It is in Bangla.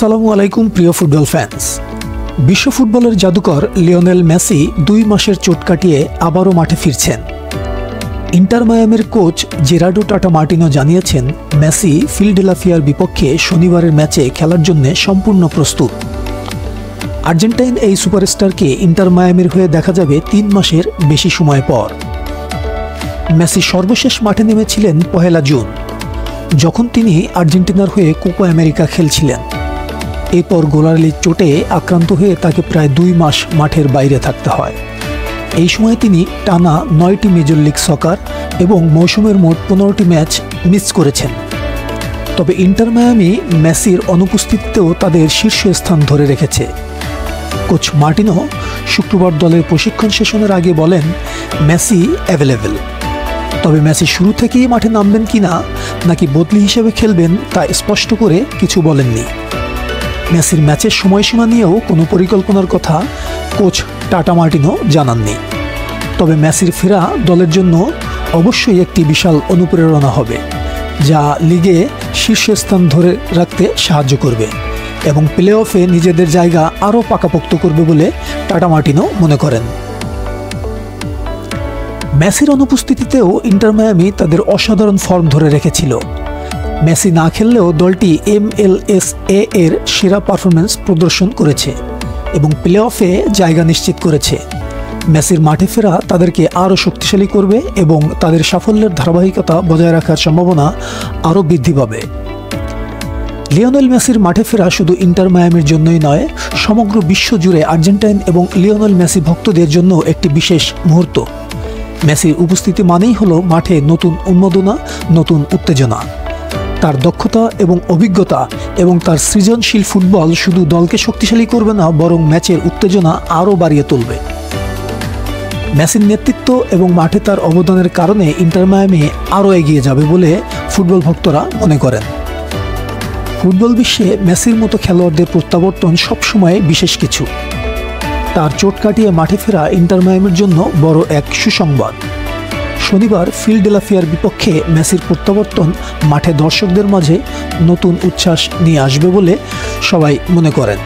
আসসালামু আলাইকুম প্রিয় ফুটবল ফ্যান্স। বিশ্ব ফুটবলের জাদুকর লিওনেল মেসি 2 মাসের চোট কাটিয়ে আবারও মাঠে ফিরছেন। ইন্টার মায়ামির কোচ জেরার্ডো টাটা মার্টিনো জানিয়েছেন, মেসি ফিলাডেলফিয়ার বিপক্ষে শনিবারের ম্যাচে খেলার জন্য সম্পূর্ণ প্রস্তুত। আর্জেন্টাইন এই সুপারস্টারকে ইন্টার মায়ামির হয়ে দেখা যাবে 3 মাসের বেশি সময় পর। মেসি সর্বশেষ মাঠে নেমেছিলেন 1 জুন, যখন তিনি আর্জেন্টিনার হয়ে কোপা আমেরিকা খেলছিলেন। এরপর গোলালির চোটে আক্রান্ত হয়ে তাকে প্রায় 2 মাস মাঠের বাইরে থাকতে হয়। এই সময় তিনি টানা 9টি মেজর লিগ সকার এবং মৌসুমের মোট 15টি ম্যাচ মিস করেছেন। তবে ইন্টার মায়ামি মেসির অনুপস্থিতিতেও তাদের শীর্ষস্থান ধরে রেখেছে। কোচ মার্টিনো শুক্রবার দলের প্রশিক্ষণ সেশনের আগে বলেন, মেসি অ্যাভেলেবেল। তবে মেসি শুরু থেকেই মাঠে নামবেন কিনা নাকি বদলি হিসেবে খেলবেন তা স্পষ্ট করে কিছু বলেননি। মেসির ম্যাচের সময়সীমা নিয়েও কোনো পরিকল্পনার কথা কোচ টাটা মার্টিনো জানাননি। তবে মেসির ফেরা দলের জন্য অবশ্যই একটি বিশাল অনুপ্রেরণা হবে, যা লিগে শীর্ষস্থান ধরে রাখতে সাহায্য করবে এবং প্লে অফে নিজেদের জায়গা আরও পাকাপোক্ত করবে বলে টাটা মার্টিনো মনে করেন। মেসির অনুপস্থিতিতেও ইন্টার মায়ামি তাদের অসাধারণ ফর্ম ধরে রেখেছিল। মেসি না খেললেও দলটি MLS-A এর সেরা পারফরম্যান্স প্রদর্শন করেছে এবং প্লে অফে জায়গা নিশ্চিত করেছে। মেসির মাঠে ফেরা তাদেরকে আরও শক্তিশালী করবে এবং তাদের সাফল্যের ধারাবাহিকতা বজায় রাখার সম্ভাবনা আরও বৃদ্ধি পাবে। লিওনেল মেসির মাঠে ফেরা শুধু ইন্টার মায়ামির জন্যই নয়, সমগ্র বিশ্ব জুড়ে আর্জেন্টাইন এবং লিওনেল মেসি ভক্তদের জন্য একটি বিশেষ মুহূর্ত। মেসির উপস্থিতি মানেই হলো মাঠে নতুন উন্মাদনা, নতুন উত্তেজনা। তার দক্ষতা এবং অভিজ্ঞতা এবং তার সৃজনশীল ফুটবল শুধু দলকে শক্তিশালী করবে না, বরং ম্যাচের উত্তেজনা আরও বাড়িয়ে তুলবে। মেসির নেতৃত্ব এবং মাঠে তার অবদানের কারণে ইন্টার মায়ামি আরও এগিয়ে যাবে বলে ফুটবল ভক্তরা মনে করেন। ফুটবল বিশ্বে মেসির মতো খেলোয়াড়দের প্রত্যাবর্তন সবসময় বিশেষ কিছু। তার চোট কাটিয়ে মাঠে ফেরা ইন্টার মায়ামির জন্য বড় এক সুসংবাদ। শনিবার ফিলাডেলফিয়ার বিপক্ষে মেসির প্রত্যাবর্তন মাঠে দর্শকদের মাঝে নতুন উচ্ছ্বাস নিয়ে আসবে বলে সবাই মনে করেন।